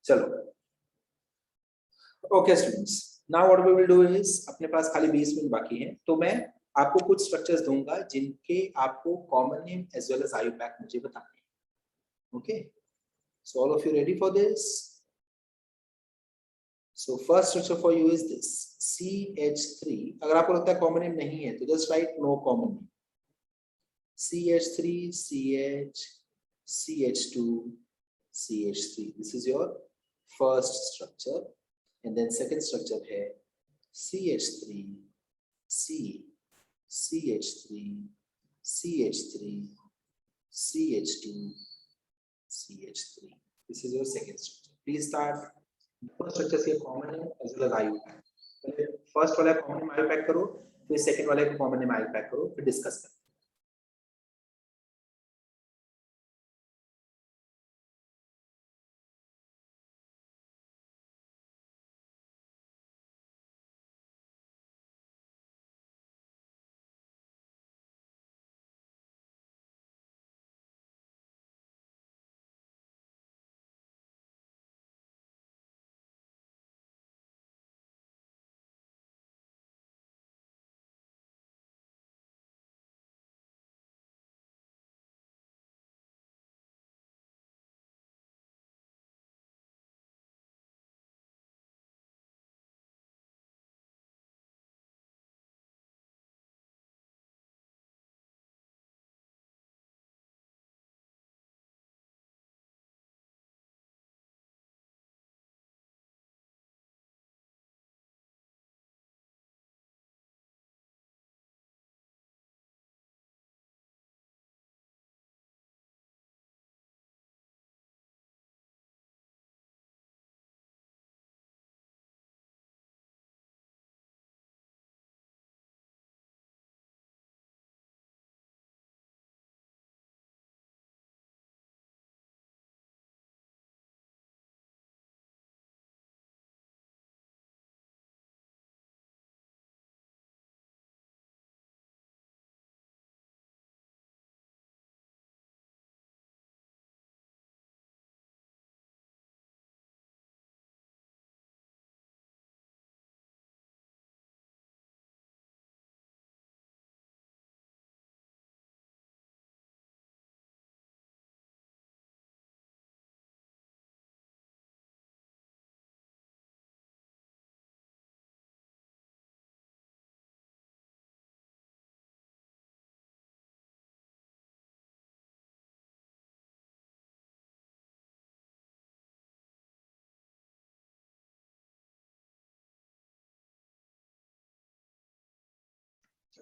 चलो okay students, now what we will do is, अपने पास खाली 20 मिनट बाकी है, तो मैं आपको कुछ स्ट्रक्चर्स दूंगा जिनके आपको common name as well as IUPAC मुझे बताने हैं। Okay, so all of you ready for this? So first structure for you is this CH3. अगर आपको लगता है कॉमन नेम नहीं है तो just write no common name. CH3 CH CH2 CH3, this is your first structure, and then second structure है CH3 C CH3 CH3 CH2 CH3, this is your second structure. Please start. First structure से common है as well as IUPAC। पहले first वाला common name IUPAC करो, फिर second वाले को common name IUPAC करो, फिर डिस्कस करो।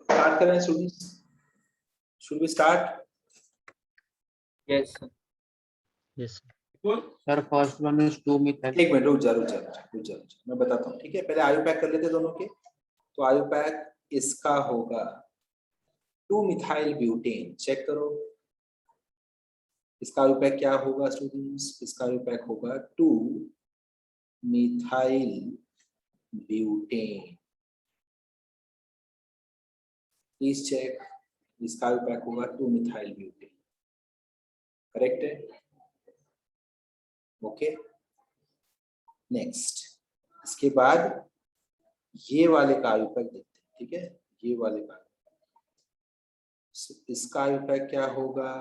स्टार्ट करें students, should we start? Yes, sir. Yes, sir. First one is 2-methyl. एक मिनट रुक जा मैं बताता हूँ, ठीक है? पहले IUPAC कर लेते दोनों के। तो IUPAC इसका होगा 2-मिथाइल ब्यूटेन, चेक करो इसका IUPAC क्या होगा स्टूडेंट्स? इसका IUPAC होगा 2-मिथाइल ब्यूटेन। प्लीज चेक, इसका IUPAC होगा 2-मिथाइल ब्यूटेन, करेक्ट है? ओके, नेक्स्ट इसके बाद ये वाले का IUPAC देखते हैं, ठीक है? ये वाले का इसका IUPAC क्या होगा?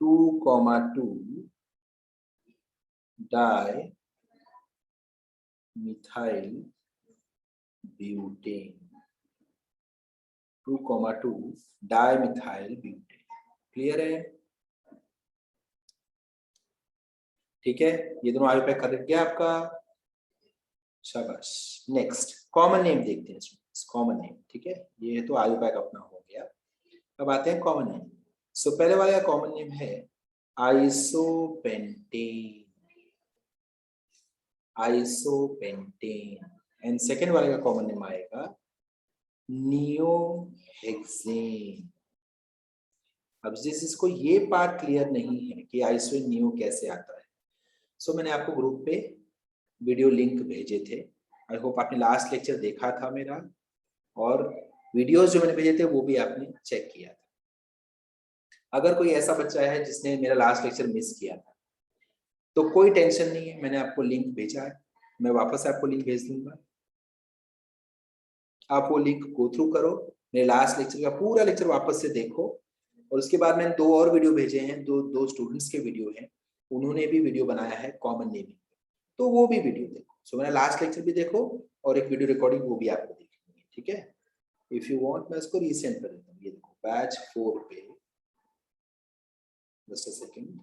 2,2 di methyl butane, 2,2 di methyl butane. Clear है? ठीक है, ये दोनों IUPAC कर गया आपका, शाबाश। नेक्स्ट कॉमन नेम देखते हैं स्टूडेंट्स, कॉमन नेम, ठीक है? ये तो IUPAC अपना हो गया। अब आते हैं कॉमन नेम। सो पहले वाले का कॉमन नेम है आइसोपेंटेन, आइसोपेंटेन, एंड सेकेंड वाले का कॉमन नेम आएगा नियोहेक्सेन। अब जिसको ये पार्ट क्लियर नहीं है कि आइसो नियो कैसे आता है, सो मैंने आपको ग्रुप पे वीडियो लिंक भेजे थे। आई होप आपने लास्ट लेक्चर देखा था मेरा, और वीडियोस जो मैंने भेजे थे वो भी आपने चेक किया था। अगर कोई ऐसा बच्चा है जिसने मेरा लास्ट लेक्चर मिस किया था, तो कोई टेंशन नहीं है, मैंने आपको लिंक भेजा है, मैं वापस आपको लिंक भेज दूंगा, आप वो लिंक गो थ्रू करो, मेरे लास्ट लेक्चर का पूरा लेक्चर वापस से देखो, और उसके बाद मैंने 2 और वीडियो भेजे हैं, दो स्टूडेंट्स के वीडियो हैं, उन्होंने भी वीडियो बनाया है कॉमन नेमिंग, तो वो भी वीडियो देखो। सो मेरा लास्ट लेक्चर भी देखो और एक वीडियो रिकॉर्डिंग वो भी आपको देखनी है, ठीक है। इफ यू वांट मैं इसको रीसेंड कर देता हूँ, ये देखो बैच 4 पे, जस्ट अ सेकंड,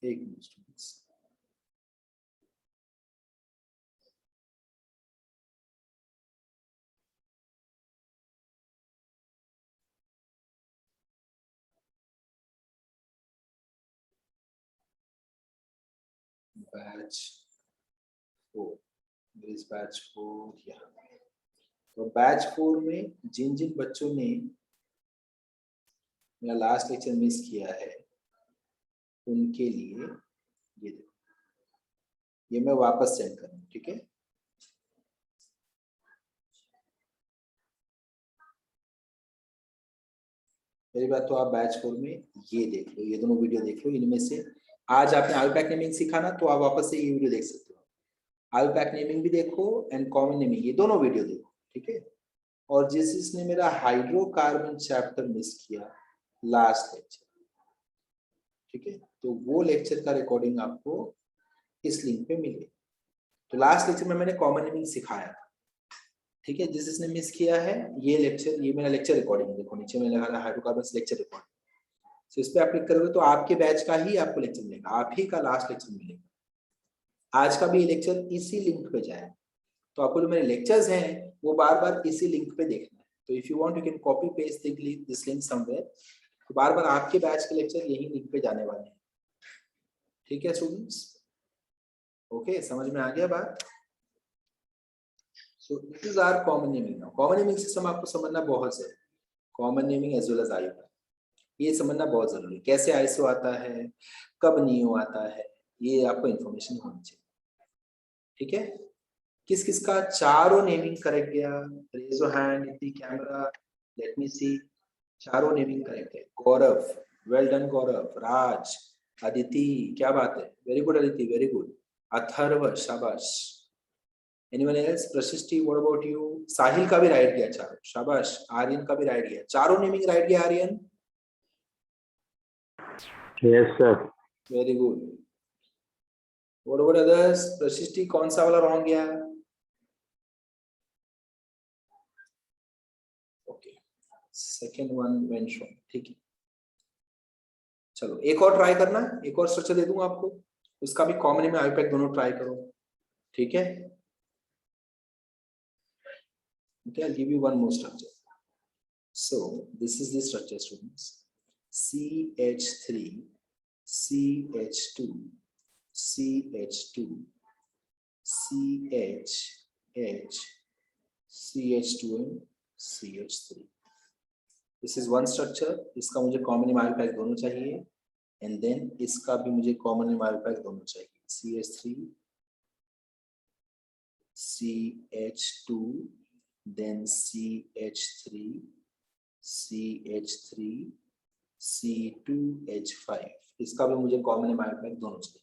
एक मिनट स्टूडेंट्स, बैच 4, इस बैच 4 यहाँ, तो बैच 4 में जिन जिन बच्चों ने मेरा लास्ट लेक्चर मिस किया है उनके लिए ये देखो, ये मैं वापस सेंड कर रहा हूँ, ठीक है। पहली बात तो आप बैच 4 में ये देख लो, ये दोनों वीडियो देख लो, इनमें से आज आपने आईपैक नेमिंग सीखा ना, तो आप वापस से ये वीडियो देख सकते हो, आईपैक नेमिंग भी देखो एंड कॉमन नेमिंग, ये दोनों वीडियो देखो, ठीक है। और जिसने मेरा हाइड्रोकार्बन चैप्टर मिस किया लास्ट लेक्चर, ठीक है, तो वो लेक्चर का रिकॉर्डिंग आपको इस लिंक पे मिलेगा। तो लास्ट लेक्चर में मैंने कॉमन नेमिंग सिखाया था, ठीक है। जिसने मिस किया है ये लेक्चर, ये मेरा लेक्चर रिकॉर्डिंग है, देखो नीचे मैंने लगा हाइड्रोकार्बन लेक्चर रिकॉर्डिंग, तो इस पे आप क्लिक करोगे तो आपके बैच का ही आपको लेक्चर मिलेगा, आप ही का लास्ट लेक्चर मिलेगा, आज का भी ये लेक्चर इसी लिंक पे जाएगा। तो आपको जो मेरे लेक्चर्स हैं वो बार बार इसी लिंक पे देखना है, तो if you want you can copy paste this link somewhere, तो बार बार आपके बैच के लेक्चर यही लिंक पे जाने वाले हैं, ठीक है स्टूडेंट्स। ओके, समझ में आ गया बात। So this is our common naming now. Common naming system आपको समझना बहुत जरूरी है, common naming as well as IUPAC, ये समझना बहुत जरूरी है, कैसे आईएसओ आता है, कब नीओ आता है, ये आपको इन्फॉर्मेशन होनी चाहिए, ठीक है। किस किस का चारों नेमिंग करेक्ट गया, raise your hand in the camera, let me see, चारों नेमिंग करेक्ट है। Gaurav, well done Gaurav. राज, अदिति, क्या बात है, very good Aditi, very good. Atharva, शाबाश। Anyone else? Prashishti, what about you? Sahil का भी राइट गया चारों, शाबाश। आर्यन का भी राइट गया, चारों नेमिंग राइट गया Aryan, Yes, sir. Very good. What about others? Prashishti कौन सा वाला रॉन्ग गया? Okay, second one went wrong, ठीक है। चलो एक और ट्राई करना, एक और स्ट्रक्चर दे दूंगा आपको, उसका भी कॉमन में आईपैक दोनों ट्राई करो, ठीक है। Okay, I'll give you one more structure. So this is the structure, students. CH3, CH2, CH2, CH, H, CH2 and CH3. This is one structure. इसका मुझे कॉमन में आईपैक दोनों चाहिए, एंड देन इसका भी मुझे कॉमन में आईपैक दोनों चाहिए, CH3, CH2, then CH3, CH3, C2H5, इसका भी मुझे कॉमन एमाइड दोनों चाहिए।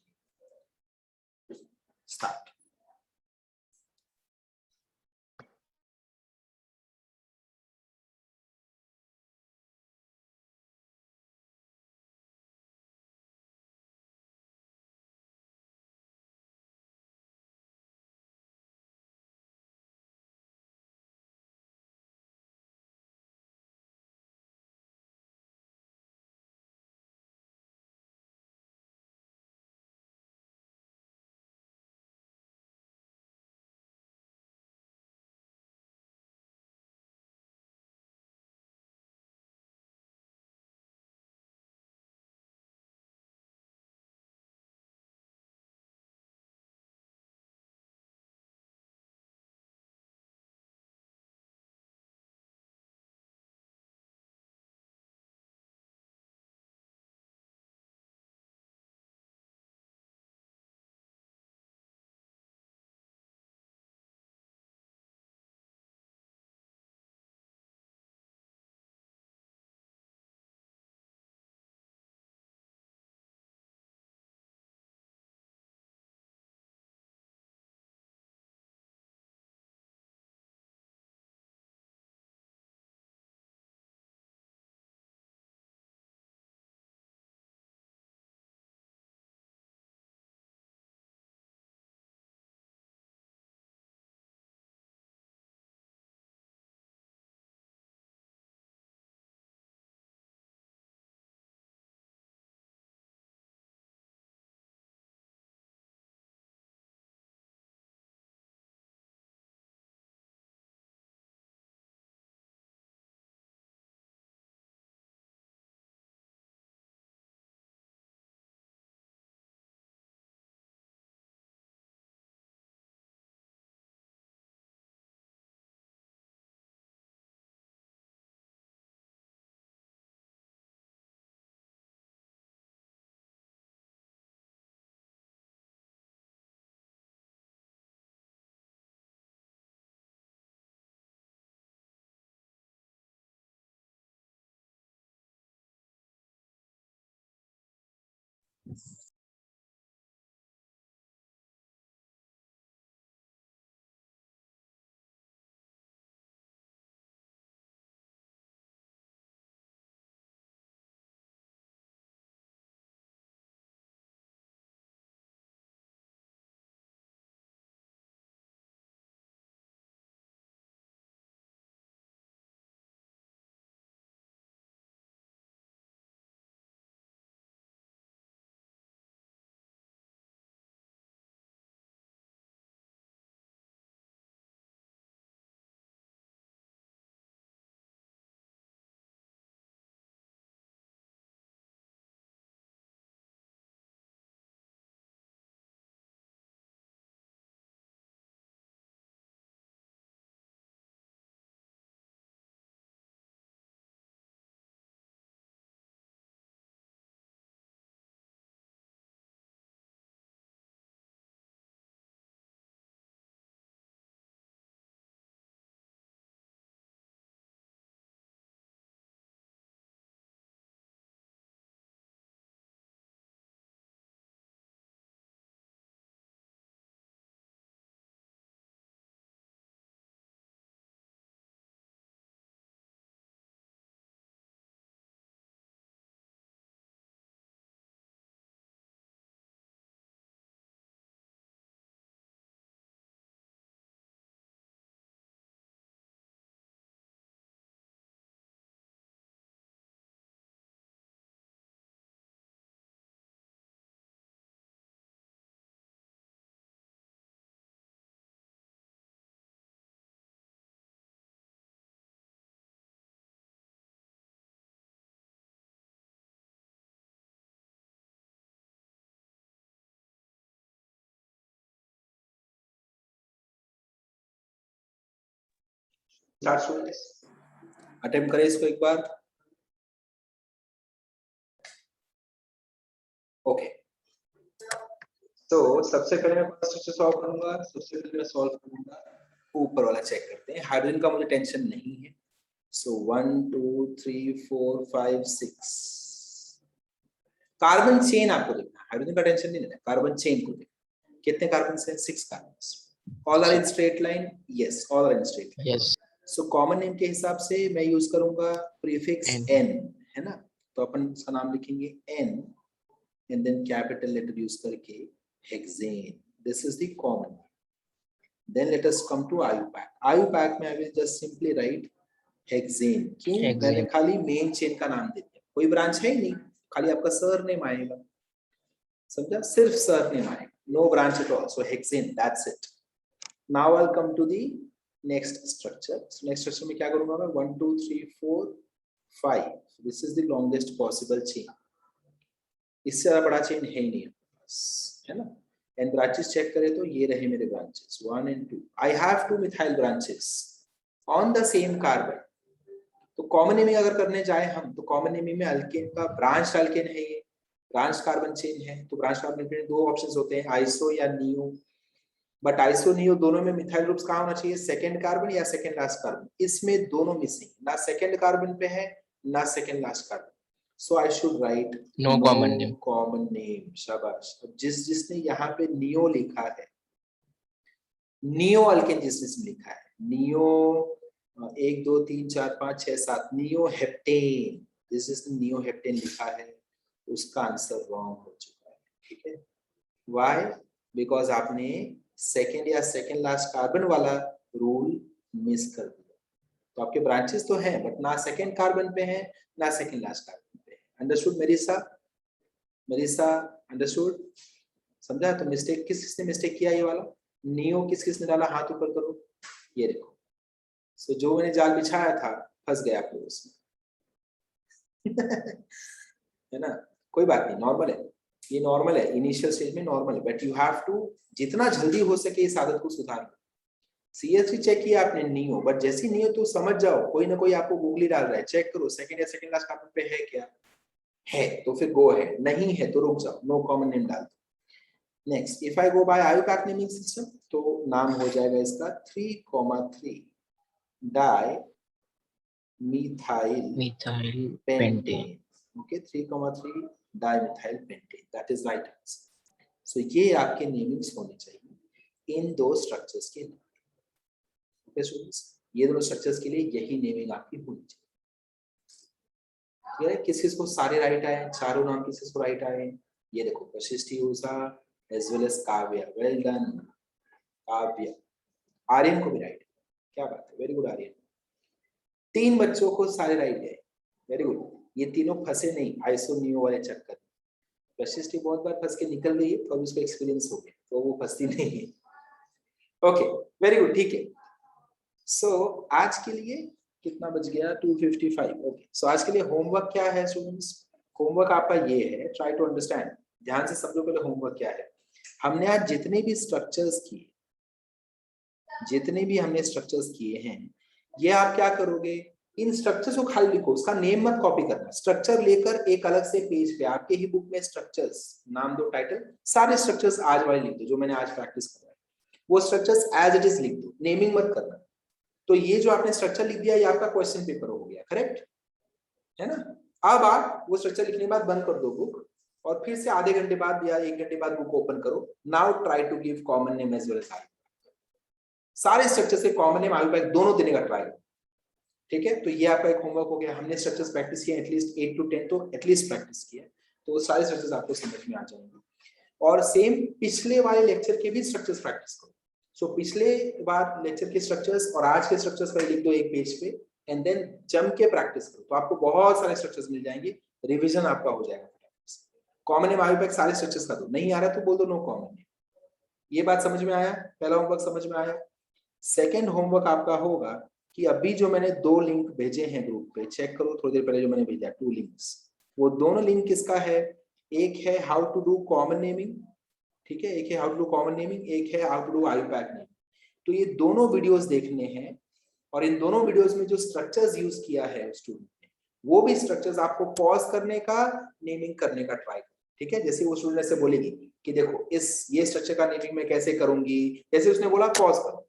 स्टार्ट। स्टार्ट स्टूडेंट्स, अटेम्प्ट करें इसको एक बार। ओके, तो सबसे पहले मैं फर्स्ट से सॉल्व करूंगा। सबसे पहले मैं सॉल्व करूंगा ऊपर वाला, चेक करते हैं। हाइड्रोजन का मुझे टेंशन नहीं है। सो 1 2 3 4 5 6 कार्बन चेन आपको देखना है, हाइड्रोजन का टेंशन नहीं लेना, कार्बन चेन को देखना। कितने कार्बन हैं? 6 carbon. All are in straight line? Yes, all are in straight line. Yes so common name के हिसाब से मैं यूज करूंगा प्रीफिक्स N. n, है ना? तो अपन इसका नाम लिखेंगे n and then capital letter use करके hexane. This is the common. Then let us come to IUPAC. IUPAC में I will just simply write hexane. क्यों? Hexane. मैंने खाली मेन चेन का नाम दे दिया, कोई ब्रांच है ही नहीं, खाली आपका सर नेम आएगा, समझा? सिर्फ सर नेम आएगा, no branch at all. So hexane, that's it. Now I'll come to the next structure. So next structure में क्या करूँगा मैं? 1 2 3 4 5. This is the longest possible chain. इससे ज्यादा बड़ा चेन है ही नहीं, है ना? एंड ब्रांचेस चेक करें तो ये रहे मेरे branches 1 and 2. I have 2 methyl branches on the same carbon. तो कॉमन नेमिंग अगर करने जाए हम, तो कॉमन नेमिंग में अल्केन का ब्रांच अल्केन है, ये ब्रांच कार्बन चेन है। तो ब्रांच कार्बन में दो ऑप्शंस होते हैं, आइसो या नियो। बट आइसो नियो दोनों में मिथाइल ग्रुप्स कहाँ होना चाहिए? सेकंड कार्बन या सेकंड लास्ट कार्बन। इसमें दोनों मिसिंग, ना सेकंड कार्बन पे है ना second last carbon. So I should write No common name. Common name. शाबाश। अब जिसने यहाँ पे नियो लिखा है, नियो अल्केन जिसने लिखा है, नियो 1 2 3 4 5 6 7 नियो हेप्टेन, जिसने नियो हेप्टेन लिखा है उसका आंसर रॉन्ग हो चुका है। ठीक है? Why? Because आपने सेकंड या सेकंड लास्ट कार्बन वाला रूल मिस कर दिया। तो आपके ब्रांचेस तो हैं, बट ना सेकंड कार्बन पे है ना second last carbon. Understood Marisa? Marisa understood? समझा? तो मिस्टेक किसने मिस्टेक किया? ये वाला नियो किसने डाला? हाथ ऊपर करो, ये देखो। सो जो मैंने जाल बिछाया था फंस गया आप लोग उसमें। है ना? कोई बात नहीं, नॉर्मल है, ये नॉर्मल है, इनिशियल स्टेज में नॉर्मल है, बट यू हैव टू जितना जल्दी हो सके इस आदत को सुधार। CH3 चेक किया आपने नियो, बट जैसी नियो तो समझ जाओ कोई ना कोई आपको गूगली डाल रहा है, चेक करो सेकंड या सेकंड लास्ट कार्बन पे है क्या? है तो फिर गो है, नहीं है तो रुक जाओ, नो कॉमन नेम डाल दो। Next, if I go by IUPAC naming system, तो नाम हो जाएगा इसका 3,3 di methyl Methyl pentane. pentane. Okay, 3,3 dimethyl pentane, that is right answer. So ये आपके नेमिंग्स होने चाहिए इन दो स्ट्रक्चर्स के लिए। ओके स्टूडेंट्स, ये दोनों स्ट्रक्चर्स के लिए यही नेमिंग आपकी होनी चाहिए। ठीक है, किस किस को सारे राइट आए, चारों नाम किस किस को राइट आए, ये देखो वशिष्ठ यूजा as well as Kavya, well done Kavya. Aryan को भी राइट, क्या बात है, वेरी गुड आर्यन। 3 बच्चों को सारे राइट गए, वेरी गुड। ये तीनों फंसे नहीं आइसोनियो वाले चक्कर। वशिष्ठ बहुत बार फंस के निकल गई है तो अब उसको एक्सपीरियंस हो गया, तो वो फंसती नहीं है। ओके वेरी गुड, ठीक है। सो आज के लिए कितना बज गया, 2:55। ओके सो आज के लिए होमवर्क क्या है स्टूडेंट्स? होमवर्क आपका ये है, ट्राई टू अंडरस्टैंड, ध्यान से समझो पहले होमवर्क क्या है। हमने आज जितने भी स्ट्रक्चर्स किए, जितने भी हमने स्ट्रक्चर्स किए हैं, ये आप क्या करोगे, इन स्ट्रक्चर्स को खाली लिखो, उसका नेम मत कॉपी करना। स्ट्रक्चर लेकर एक अलग से पेज पे आपके ही बुक में स्ट्रक्चर्स नाम दो, टाइटल, सारे स्ट्रक्चर्स आज वाले लिख दो जो मैंने आज प्रैक्टिस करवाया, वो स्ट्रक्चर्स एज इट इज लिख दो, नेमिंग मत करना। तो ये जो आपने स्ट्रक्चर लिख दिया, ये आपका क्वेश्चन पेपर हो गया, करेक्ट है ना। अब आप वो स्ट्रक्चर लिखने के बाद बंद कर दो बुक, और फिर से आधे घंटे बाद या 1 घंटे बाद बुक ओपन करो। Now try to give common name as well as I, सारे स्ट्रक्चर से कॉमन नेम आई पैक दोनों देने का ट्राई करो। ठीक है, तो ये आपका एक होमवर्क हो गया। हमने स्ट्रक्चर्स प्रैक्टिस किए एटलीस्ट 8 to 10 तो एटलीस्ट प्रैक्टिस किया, तो वो सारे स्ट्रक्चर्स आपको समझ में आ जाएंगे। और सेम पिछले वाले लेक्चर के भी स्ट्रक्चर्स प्रैक्टिस करो। सो पिछले बार लेक्चर के स्ट्रक्चर्स और आज के स्ट्रक्चर्स पर लिख दो एक पेज पे, एंड देन जम के प्रैक्टिस करो, तो आपको बहुत सारे स्ट्रक्चर्स मिल जाएंगे, रिवीजन आपका हो जाएगा। कॉमन नेम आई पैक सारे स्ट्रक्चर्स का दो, नहीं आ रहा तो बोल दो नो कॉमन नेम। ये बात समझ में आया, पहला होमवर्क समझ में आया। सेकेंड होमवर्क आपका होगा कि अभी जो मैंने 2 लिंक भेजे हैं ग्रुप पे, चेक करो थोड़ी देर पहले जो मैंने भेजा 2 लिंक्स, वो दोनों लिंक किसका है? एक है how to do common naming, ठीक है, एक है how to do common naming, एक है how to do IUPAC naming. तो ये दोनों वीडियोस देखने हैं, और इन दोनों वीडियोस में जो स्ट्रक्चर्स यूज किया है स्टूडेंट ने, वो भी स्ट्रक्चर्स आपको पॉज करने का, नेमिंग करने का ट्राई करो। ठीक है, जैसे वो स्टूडेंट से बोलेगी कि देखो ये स्ट्रक्चर का नेमिंग मैं कैसे करूंगी, जैसे उसने बोला पॉज करो।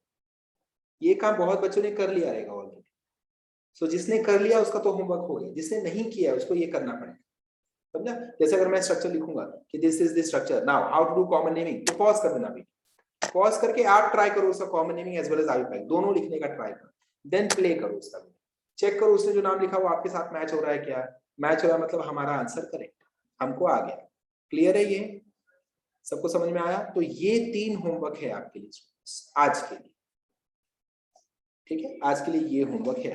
ये काम बहुत बच्चों ने कर लिया रहेगा ऑलरेडी। सो जिसने कर लिया उसका तो होमवर्क हो गया, जिसने नहीं किया उसको ये करना पड़ेगा, समझा। जैसे अगर मैं स्ट्रक्चर लिखूंगा कि this is the structure, now how to do common naming, तो पॉज कर देना भी, पॉज करके आप ट्राई करो उसका common naming as well as IUPAC दोनों लिखने का ट्राई करो, देन प्ले करो उसका, चेक करो उसने जो नाम लिखा वो आपके साथ मैच हो रहा है क्या, मैच हो रहा है मतलब हमारा आंसर करेक्ट, हमको आ गया। क्लियर है, ये सबको समझ में आया? तो ये 3 होमवर्क है आपके लिए आज के लिए। ठीक है, आज के लिए ये होमवर्क है।